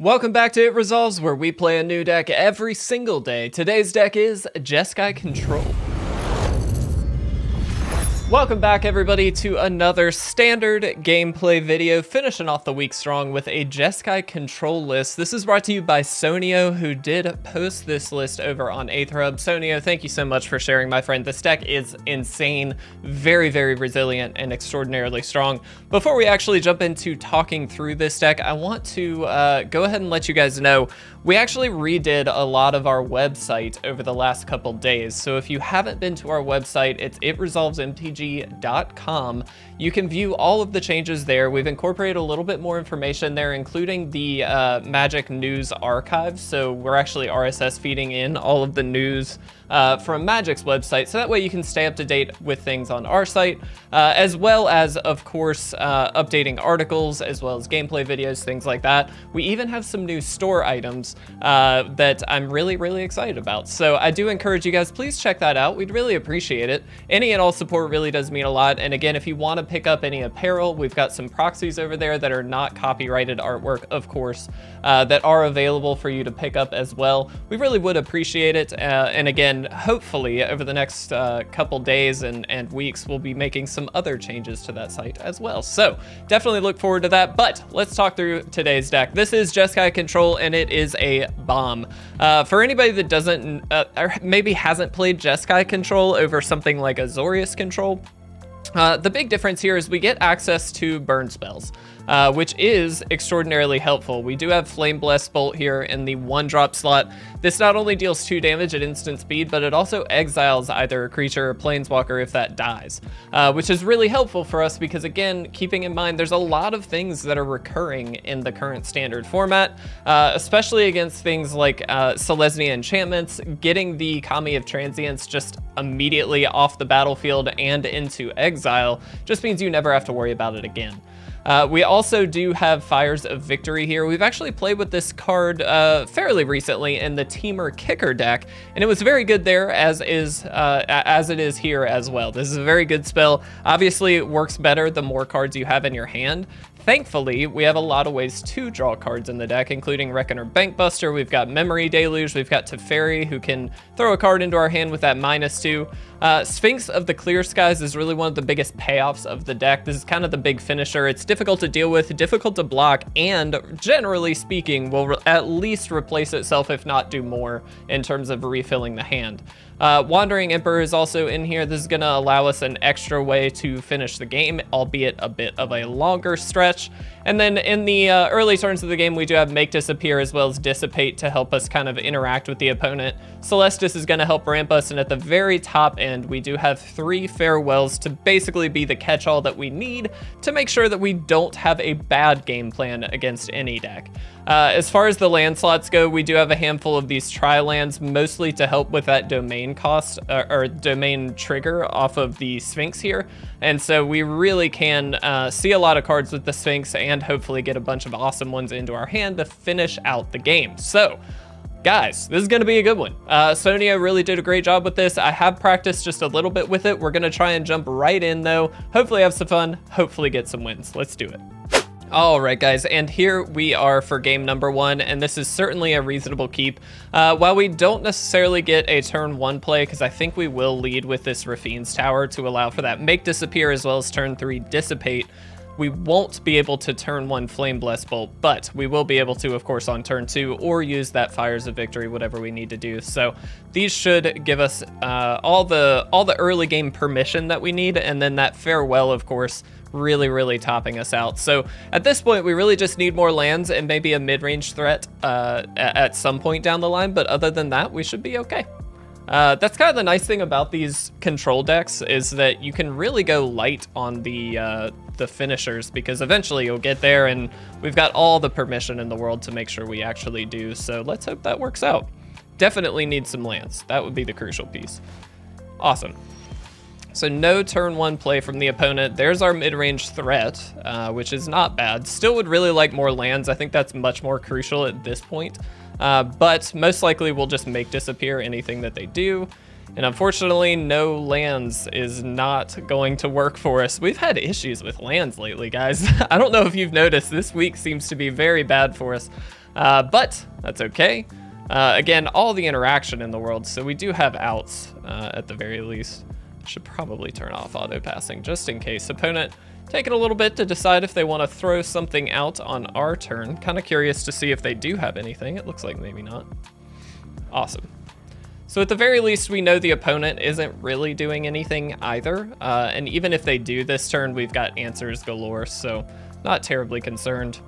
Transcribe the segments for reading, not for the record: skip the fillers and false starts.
Welcome back to It Resolves, where we play a new deck every single day. Today's deck is Jeskai Control. Welcome back, everybody, to another standard gameplay video, finishing off the week strong with a Jeskai Control list. This is brought to you by Sonio, who did post this list over on Aetherhub. Sonio, thank you so much for sharing, my friend. This deck is insane, very, very resilient, and extraordinarily strong. Before we actually jump into talking through this deck, I want to go ahead and let you guys know we actually redid a lot of our website over the last couple days. So if you haven't been to our website, it's itresolvesmtg.com. You can view all of the changes there. We've incorporated a little bit more information there, including the Magic News Archive. So we're actually RSS feeding in all of the news from Magic's website, so that way you can stay up to date with things on our site, as well as, of course, updating articles, as well as gameplay videos, things like that. We even have some new store items that I'm really, really excited about. So I do encourage you guys, please check that out. We'd really appreciate it. Any and all support really does mean a lot. And again, if you want to pick up any apparel, we've got some proxies over there that are not copyrighted artwork, of course, that are available for you to pick up as well. We really would appreciate it. And again, hopefully over the next couple days and weeks, we'll be making some other changes to that site as well. So definitely look forward to that. But let's talk through today's deck. This is Jeskai Control, and it is a bomb. For anybody that doesn't, or maybe hasn't played Jeskai Control over something like Azorius Control, the big difference here is we get access to burn spells, which is extraordinarily helpful. We do have Flame Blessed Bolt here in the 1-drop slot. This not only deals 2 damage at instant speed, but it also exiles either a creature or planeswalker if that dies, which is really helpful for us because, again, keeping in mind there's a lot of things that are recurring in the current standard format, especially against things like Selesnya enchantments. Getting the Kami of Transience just immediately off the battlefield and into exile just means you never have to worry about it again. We also do have Fires of Victory here. We've actually played with this card fairly recently in the Teamer Kicker deck, and it was very good there, as it is here as well. This is a very good spell. Obviously, it works better the more cards you have in your hand. Thankfully, we have a lot of ways to draw cards in the deck, including Reckoner Bankbuster. We've got Memory Deluge. We've got Teferi, who can throw a card into our hand with that -2. Sphinx of the Clear Skies is really one of the biggest payoffs of the deck. This is kind of the big finisher. It's difficult to deal with, difficult to block, and generally speaking, will at least replace itself, if not do more, in terms of refilling the hand. Wandering Emperor is also in here. This is going to allow us an extra way to finish the game, albeit a bit of a longer stretch. And then in the early turns of the game, we do have Make Disappear as well as Dissipate to help us kind of interact with the opponent. Celestis is going to help ramp us, and at the very top end, we do have 3 Farewells to basically be the catch-all that we need to make sure that we don't have a bad game plan against any deck. As far as the land slots go, we do have a handful of these tri-lands, mostly to help with that domain cost or domain trigger off of the Sphinx here. And so we really can see a lot of cards with the Sphinx and hopefully get a bunch of awesome ones into our hand to finish out the game. So, guys, this is going to be a good one. Sonio really did a great job with this. I have practiced just a little bit with it. We're going to try and jump right in, though. Hopefully have some fun. Hopefully get some wins. Let's do it. All right, guys, and here we are for game number 1, and this is certainly a reasonable keep. While we don't necessarily get a turn 1 play, because I think we will lead with this Rafine's Tower to allow for that Make Disappear as well as turn 3 Dissipate, we won't be able to turn 1 Flame Blessed Bolt, but we will be able to, of course, on turn 2, or use that Fires of Victory, whatever we need to do. So these should give us all the early game permission that we need, and then that Farewell, of course, really topping us out. So at this point, we really just need more lands and maybe a mid-range threat at some point down the line, but other than that, we should be okay. That's kind of the nice thing about these control decks, is that you can really go light on the finishers, because eventually you'll get there, and we've got all the permission in the world to make sure we actually do. So let's hope that works out. Definitely need some lands. That would be the crucial piece. Awesome. So no turn 1 play from the opponent. There's our mid-range threat, which is not bad. Still would really like more lands. I think that's much more crucial at this point. But most likely we'll just Make Disappear anything that they do. And unfortunately, no lands is not going to work for us. We've had issues with lands lately, guys. I don't know if you've noticed, this week seems to be very bad for us. But that's okay. Again, all the interaction in the world, so we do have outs at the very least. Should probably turn off auto passing just in case. Opponent taking a little bit to decide if they want to throw something out on our turn. Kind of curious to see if they do have anything. It looks like maybe not. Awesome. So at the very least, we know the opponent isn't really doing anything either. And even if they do this turn, we've got answers galore, so not terribly concerned.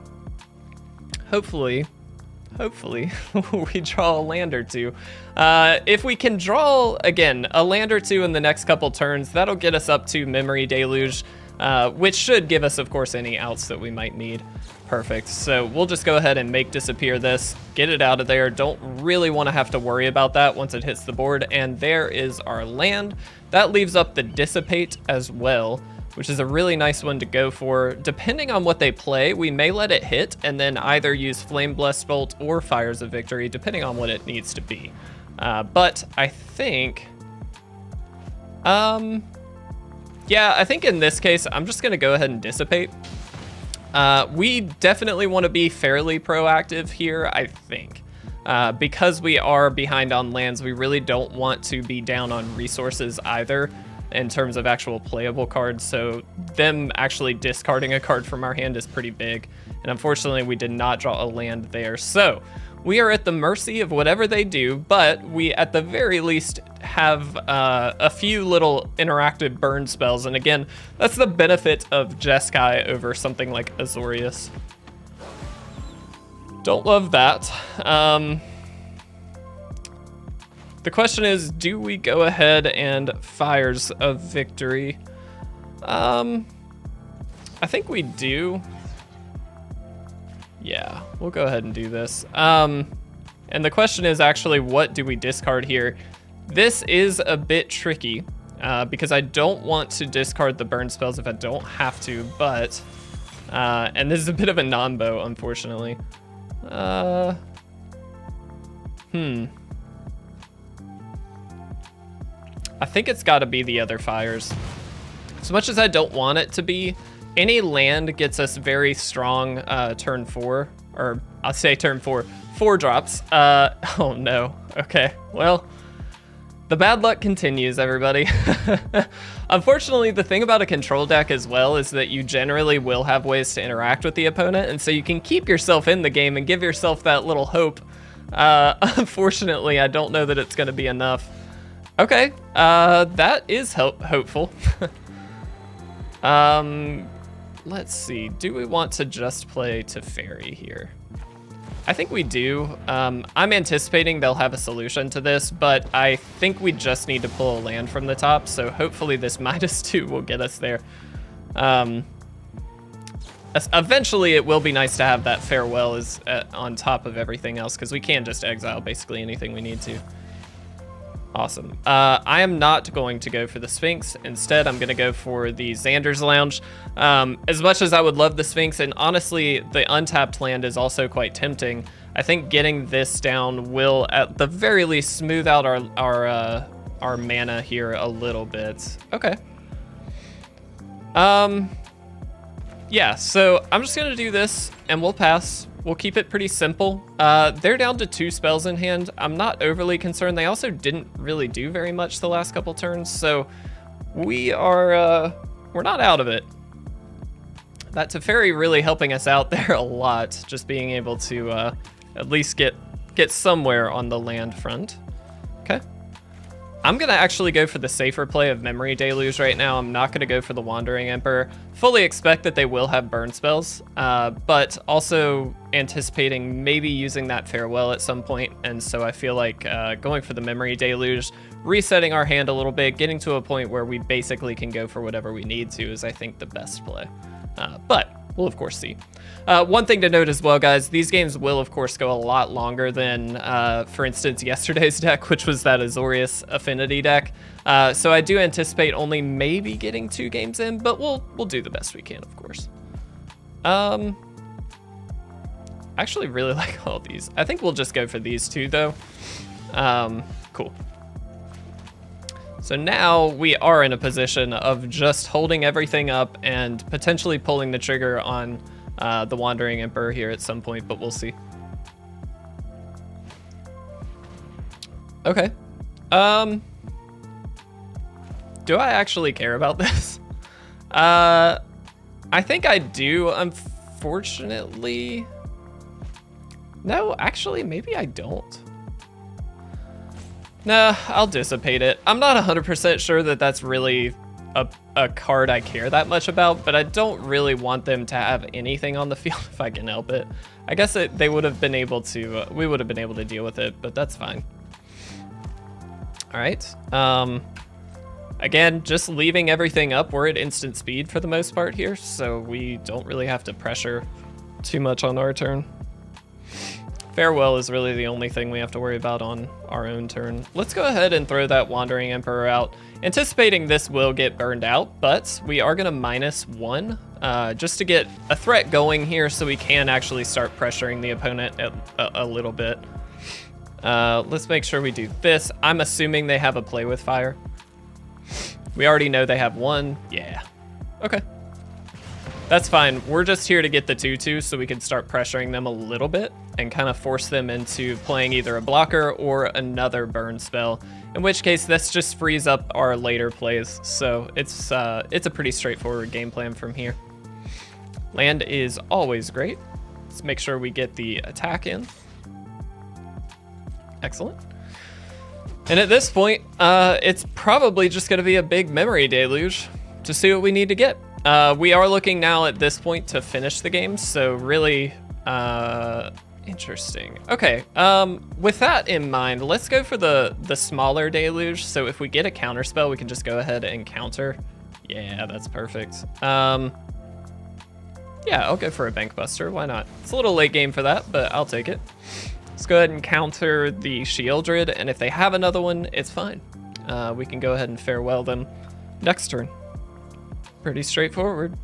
Hopefully, we draw a land or two. If we can draw, again, a land or two in the next couple turns, that'll get us up to Memory Deluge, which should give us, of course, any outs that we might need. Perfect. So we'll just go ahead and make disappear this, get it out of there. Don't really want to have to worry about that once it hits the board. And there is our land. That leaves up the Dissipate as well, which is a really nice one to go for. Depending on what they play, we may let it hit and then either use Flame Blessed Bolt or Fires of Victory, depending on what it needs to be. But I think, yeah, I think in this case, I'm just going to go ahead and Dissipate. We definitely want to be fairly proactive here, I think. Because we are behind on lands, we really don't want to be down on resources either in terms of actual playable cards. So them actually discarding a card from our hand is pretty big. And unfortunately, we did not draw a land there. So we are at the mercy of whatever they do, but we at the very least have a few little interactive burn spells. And again, that's the benefit of Jeskai over something like Azorius. Don't love that. The question is, do we go ahead and Fires of Victory? I think we do. Yeah, we'll go ahead and do this. And the question is actually, what do we discard here? This is a bit tricky because I don't want to discard the burn spells if I don't have to, but, and this is a bit of a non-bow, unfortunately. I think it's got to be the other fires. As much as I don't want it to be, any land gets us very strong turn 4, or I'll say turn 4, 4 drops. Oh no, okay, well, the bad luck continues, everybody. Unfortunately, the thing about a control deck as well is that you generally will have ways to interact with the opponent, and so you can keep yourself in the game and give yourself that little hope. Unfortunately, I don't know that it's going to be enough. Okay, that is hopeful. Let's see, do we want to just play Teferi here? I think we do. I'm anticipating they'll have a solution to this, but I think we just need to pull a land from the top, so hopefully this -2 will get us there. Eventually it will be nice to have that Farewell as on top of everything else, because we can just exile basically anything we need to. Awesome. I am not going to go for the Sphinx. Instead, I'm going to go for the Xander's Lounge. As much as I would love the Sphinx, and honestly, the untapped land is also quite tempting, I think getting this down will, at the very least, smooth out our mana here a little bit. Okay. Yeah, so I'm just going to do this, and we'll pass. We'll keep it pretty simple. They're down to 2 spells in hand. I'm not overly concerned. They also didn't really do very much the last couple turns, so we're not out of it. That Teferi really helping us out there a lot, just being able to at least get somewhere on the land front. Okay. I'm gonna actually go for the safer play of Memory Deluge right now. I'm not gonna go for the Wandering Emperor. Fully expect that they will have burn spells, but also anticipating maybe using that Farewell at some point. And so I feel like going for the Memory Deluge, resetting our hand a little bit, getting to a point where we basically can go for whatever we need to is, I think, the best play. But we'll of course see. One thing to note as well, guys, these games will of course go a lot longer than, for instance, yesterday's deck, which was that Azorius Affinity deck. So I do anticipate only maybe getting 2 games in, but we'll do the best we can, of course. I actually really like all these. I think we'll just go for these 2 though. Cool. So now we are in a position of just holding everything up and potentially pulling the trigger on the Wandering Emperor here at some point, but we'll see. Okay. Do I actually care about this? I think I do, unfortunately. No, actually, maybe I don't. Nah, I'll dissipate it. I'm not 100% sure that that's really a card I care that much about, but I don't really want them to have anything on the field if I can help it. I guess they would have been able to, we would have been able to deal with it, but that's fine. All right. Again, just leaving everything up. We're at instant speed for the most part here, so we don't really have to pressure too much on our turn. Farewell is really the only thing we have to worry about on our own turn. Let's go ahead and throw that Wandering Emperor out. Anticipating this will get burned out, but we are gonna -1 just to get a threat going here so we can actually start pressuring the opponent a little bit. Let's make sure we do this. I'm assuming they have a Play with Fire. We already know they have one. Yeah. Okay. That's fine. We're just here to get the 2/2 so we can start pressuring them a little bit and kind of force them into playing either a blocker or another burn spell, in which case this just frees up our later plays. So it's a pretty straightforward game plan from here. Land is always great. Let's make sure we get the attack in. Excellent. And at this point, it's probably just going to be a big memory deluge to see what we need to get. We are looking now at this point to finish the game, so really interesting. Okay, with that in mind, let's go for the smaller deluge. So if we get a counter spell, we can just go ahead and counter. Yeah, that's perfect. Yeah, I'll go for a Bank Buster. Why not? It's a little late game for that, but I'll take it. Let's go ahead and counter the Shieldred, and if they have another one, it's fine. We can go ahead and farewell them next turn. Pretty straightforward.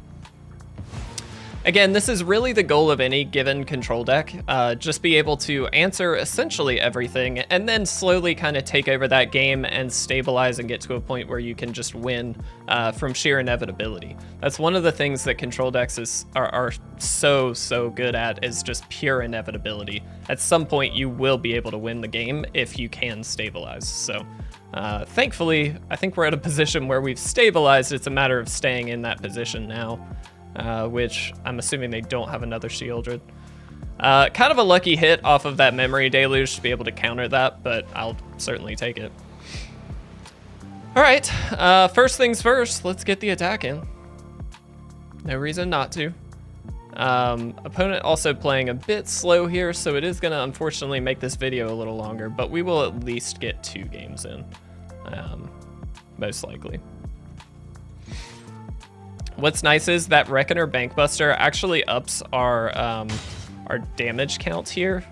Again, this is really the goal of any given control deck. Just be able to answer essentially everything and then slowly kind of take over that game and stabilize and get to a point where you can just win from sheer inevitability. That's one of the things that control decks are so good at, is just pure inevitability. At some point, you will be able to win the game if you can stabilize. So thankfully, I think we're at a position where we've stabilized. It's a matter of staying in that position now. Which I'm assuming they don't have another Shieldred. Kind of a lucky hit off of that Memory Deluge to be able to counter that, but I'll certainly take it. All right, first things first, let's get the attack in. No reason not to. Opponent also playing a bit slow here, so it is gonna unfortunately make this video a little longer, but we will at least get 2 games in, most likely. What's nice is that Reckoner Bankbuster actually ups our damage count here,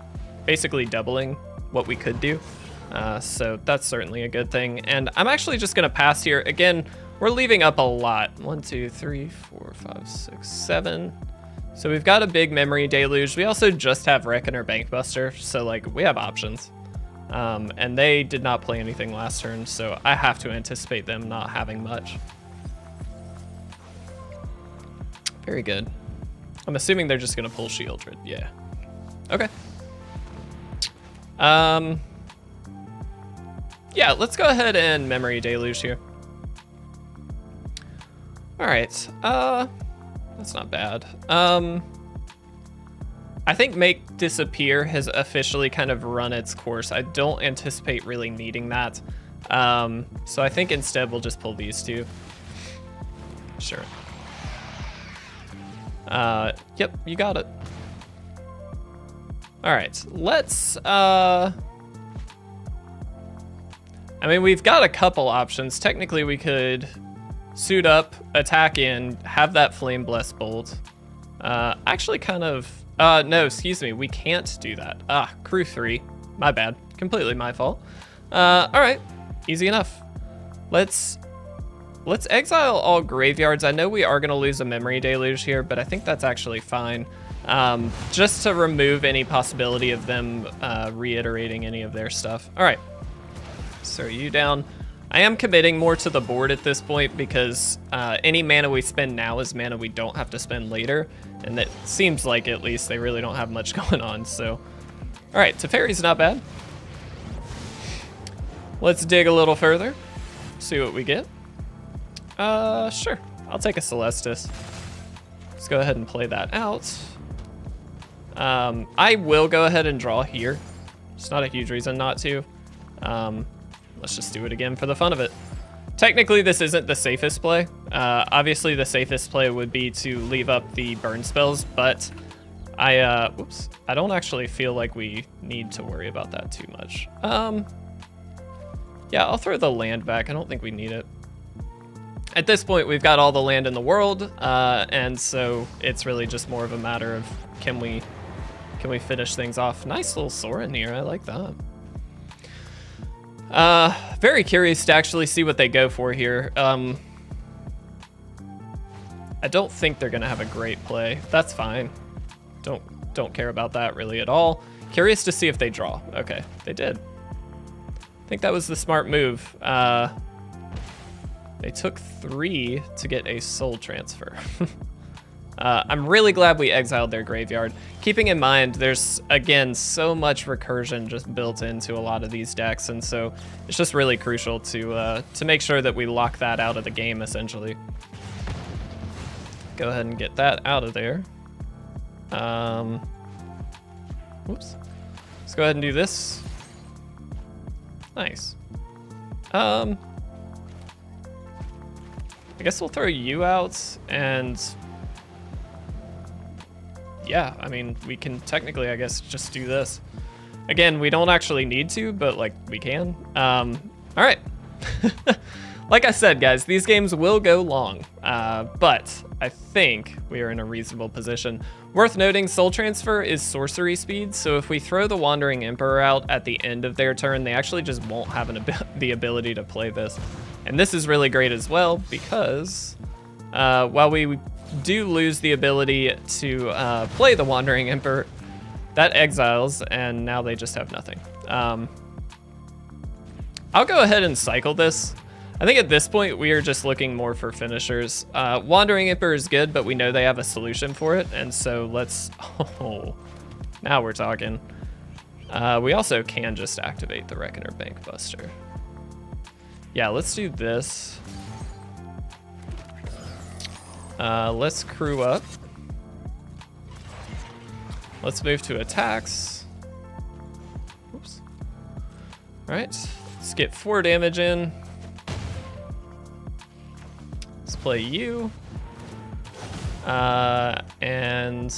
basically doubling what we could do. So that's certainly a good thing. And I'm actually just gonna pass here. Again, we're leaving up a lot. 1, 2, 3, 4, 5, 6, 7. So we've got a big memory deluge. We also just have Reckoner Bankbuster, so like we have options. And they did not play anything last turn, so I have to anticipate them not having much. Very good. I'm assuming they're just gonna pull Shieldred. Yeah. Okay. Yeah, let's go ahead and Memory Deluge here. All right. That's not bad. I think Make Disappear has officially kind of run its course. I don't anticipate really needing that. So I think instead we'll just pull these 2. Sure. Yep, you got it. All right, let's, I mean, we've got a couple options. Technically, we could suit up, attack in, have that Flame Bless Bolt. Actually kind of, no, excuse me, we can't do that. Crew 3, my bad, completely my fault. All right, easy enough. Let's exile all graveyards. I know we are going to lose a Memory Deluge here, but I think that's actually fine. Just to remove any possibility of them reiterating any of their stuff. All right, so you down. I am committing more to the board at this point because any mana we spend now is mana we don't have to spend later. And it seems like at least they really don't have much going on. So, all right, Teferi's not bad. Let's dig a little further, see what we get. Sure, I'll take a Celestis. Let's go ahead and play that out. I will go ahead and draw here. It's not a huge reason not to. Let's just do it again for the fun of it. Technically, this isn't the safest play. Obviously, the safest play would be to leave up the burn spells, but I don't actually feel like we need to worry about that too much. Yeah, I'll throw the land back. I don't think we need it. At this point, we've got all the land in the world, and so it's really just more of a matter of can we finish things off. Nice little Sorin here. I like that. Very curious to actually see what they go for here. I don't think they're gonna have a great play. That's fine. Don't care about that really at all. Curious to see if they draw. Okay, they did. I think that was the smart move. They took 3 to get a soul transfer. I'm really glad we exiled their graveyard. Keeping in mind, there's, again, so much recursion just built into a lot of these decks, and so it's just really crucial to make sure that we lock that out of the game, essentially. Go ahead and get that out of there. Whoops. Let's go ahead and do this. Nice. I guess we'll throw you out, and yeah, I mean, we can technically, I guess, just do this. Again, we don't actually need to, but like we can. All right. Like I said, guys, these games will go long, but I think we are in a reasonable position. Worth noting, Soul Transfer is sorcery speed, so if we throw the Wandering Emperor out at the end of their turn, they actually just won't have the ability to play this. And this is really great as well, because while we do lose the ability to play the Wandering Emperor, that exiles, and now they just have nothing. I'll go ahead and cycle this. I think at this point, we are just looking more for finishers. Wandering Emperor is good, but we know they have a solution for it, and so let's... Oh, now we're talking. We also can just activate the Reckoner Bankbuster. Yeah, let's do this. Let's crew up. Let's move to attacks. Oops. All right, let's get 4 damage in. Let's play you. And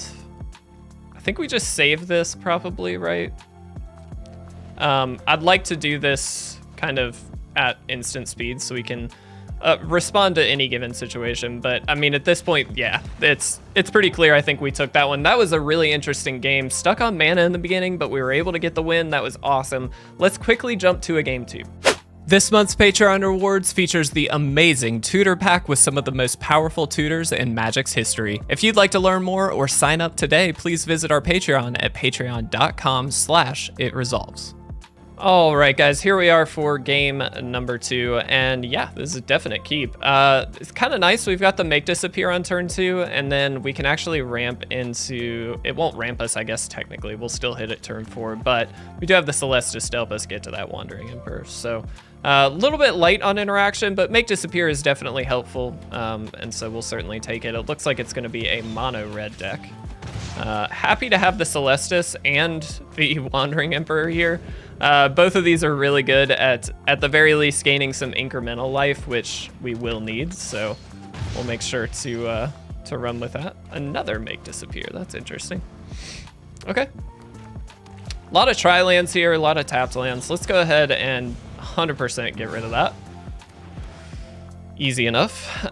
I think we just save this probably, right? I'd like to do this kind of at instant speed so we can respond to any given situation, but I mean, at this point, yeah, it's pretty clear. I think we took that one. That was a really interesting game. Stuck on mana in the beginning, but we were able to get the win. That was awesome. Let's quickly jump to a game 2. This month's Patreon rewards features the amazing tutor pack with some of the most powerful tutors in Magic's history. If you'd like to learn more or sign up today, please visit our Patreon at patreon.com/itresolves. All right, guys, here we are for game number 2, and yeah, this is a definite keep. It's kind of nice. We've got the Make Disappear on turn 2, and then we can actually ramp into, it won't ramp us, I guess, technically. We'll still hit it turn 4, but we do have the Celestis to help us get to that Wandering Emperor. So a little bit light on interaction, but Make Disappear is definitely helpful, and so we'll certainly take it. It looks like it's going to be a mono red deck. Happy to have the Celestis and the Wandering Emperor here. Both of these are really good at the very least gaining some incremental life, which we will need, so we'll make sure to run with that. Another Make Disappear, that's interesting. Okay. A lot of tri-lands here, a lot of tapped lands. Let's go ahead and 100% get rid of that. Easy enough.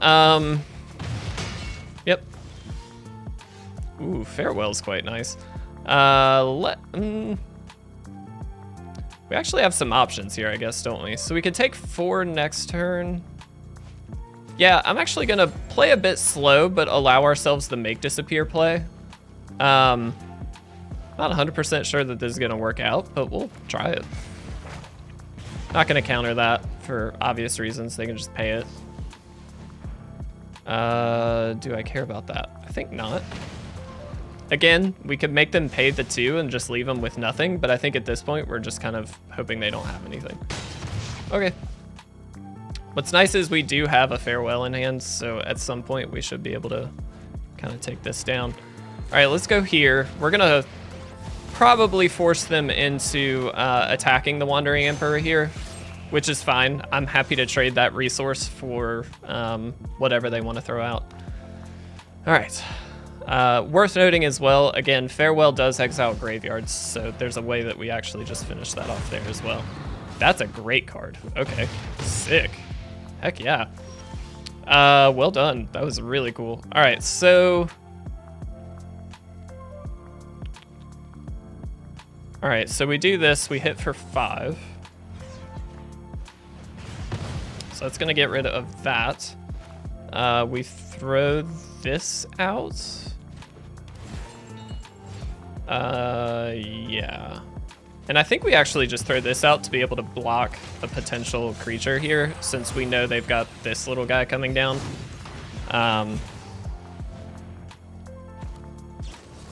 Yep. Ooh, Farewell's quite nice. We actually have some options here, I guess, don't we? So we could take 4 next turn. Yeah, I'm actually gonna play a bit slow, but allow ourselves the Make Disappear play. Not 100% sure that this is gonna work out, but we'll try it. Not gonna counter that for obvious reasons. They can just pay it. Do I care about that? I think not. Again, we could make them pay the 2 and just leave them with nothing, but I think at this point, we're just kind of hoping they don't have anything. Okay. What's nice is we do have a Farewell in hand, so at some point we should be able to kind of take this down. All right, let's go here. We're gonna probably force them into attacking the Wandering Emperor here, which is fine. I'm happy to trade that resource for whatever they want to throw out. All right. Worth noting as well, again, Farewell does exile graveyards, so there's a way that we actually just finish that off there as well. That's a great card. Okay, sick. Heck yeah. Well done. That was really cool. All right, so... All right, so we do this. We hit for 5. So that's going to get rid of that. We throw this out. Yeah. And I think we actually just throw this out to be able to block a potential creature here, since we know they've got this little guy coming down. All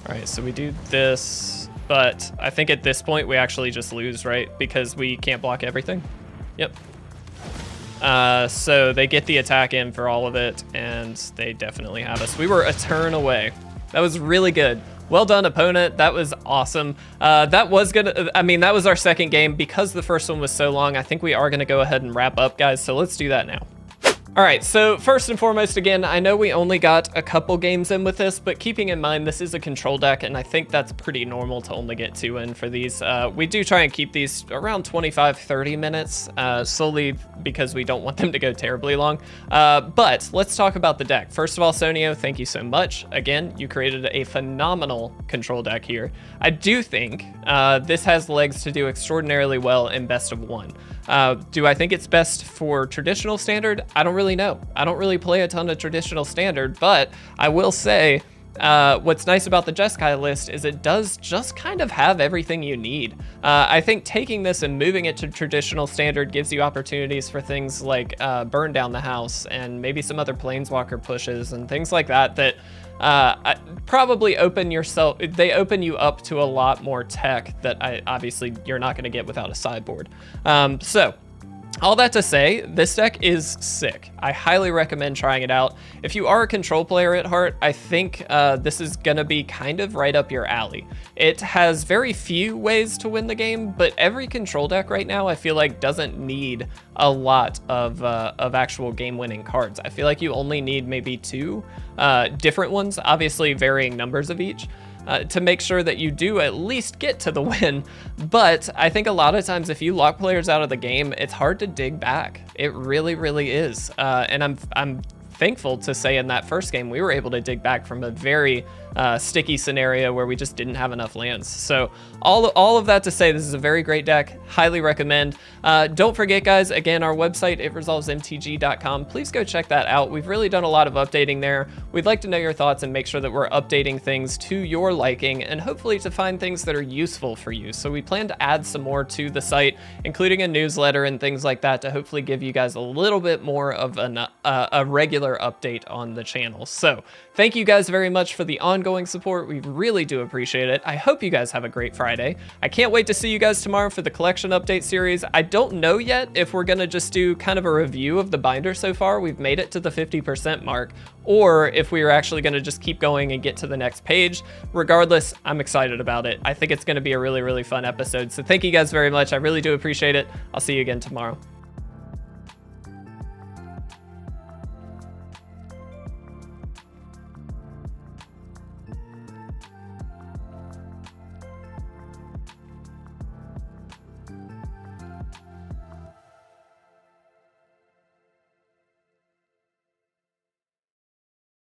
right, so we do this, but I think at this point we actually just lose, right? Because we can't block everything. Yep. So they get the attack in for all of it, and they definitely have us. We were a turn away. That was really good. Well done, opponent. That was awesome. That was our second game. Because the first one was so long, I think we are gonna go ahead and wrap up, guys. So let's do that now. All right, so first and foremost, again, I know we only got a couple games in with this, but keeping in mind this is a control deck, and I think that's pretty normal to only get 2 in for these. We do try and keep these around 25-30 minutes, solely because we don't want them to go terribly long. But let's talk about the deck. First of all, Sonio, thank you so much. Again, you created a phenomenal control deck here. I do think this has legs to do extraordinarily well in best of 1. Do I think it's best for traditional standard? I don't really know. I don't really play a ton of traditional standard, but I will say what's nice about the Jeskai list is it does just kind of have everything you need. I think taking this and moving it to traditional standard gives you opportunities for things like burn down the house and maybe some other planeswalker pushes and things like that that probably open you up to a lot more tech that obviously you're not going to get without a sideboard. So all that to say, this deck is sick. I highly recommend trying it out. If you are a control player at heart, I think this is going to be kind of right up your alley. It has very few ways to win the game, but every control deck right now I feel like doesn't need a lot of actual game-winning cards. I feel like you only need maybe 2 different ones, obviously varying numbers of each, to make sure that you do at least get to the win. But I think a lot of times if you lock players out of the game, it's hard to dig back. It really, really is. And I'm thankful to say in that first game, we were able to dig back from a very sticky scenario where we just didn't have enough lands. So all of that to say, this is a very great deck. Highly recommend. Don't forget, guys, again, our website, itresolvesmtg.com. Please go check that out. We've really done a lot of updating there. We'd like to know your thoughts and make sure that we're updating things to your liking and hopefully to find things that are useful for you. So we plan to add some more to the site, including a newsletter and things like that, to hopefully give you guys a little bit more of a regular update on the channel. So thank you guys very much for the ongoing support. We really do appreciate it. I hope you guys have a great Friday. I can't wait to see you guys tomorrow for the collection update series. I don't know yet if we're gonna just do kind of a review of the binder so far. We've made it to the 50% mark, or if we are actually gonna just keep going and get to the next page. Regardless, I'm excited about it. I think it's gonna be a really, really fun episode. So thank you guys very much. I really do appreciate it. I'll see you again tomorrow.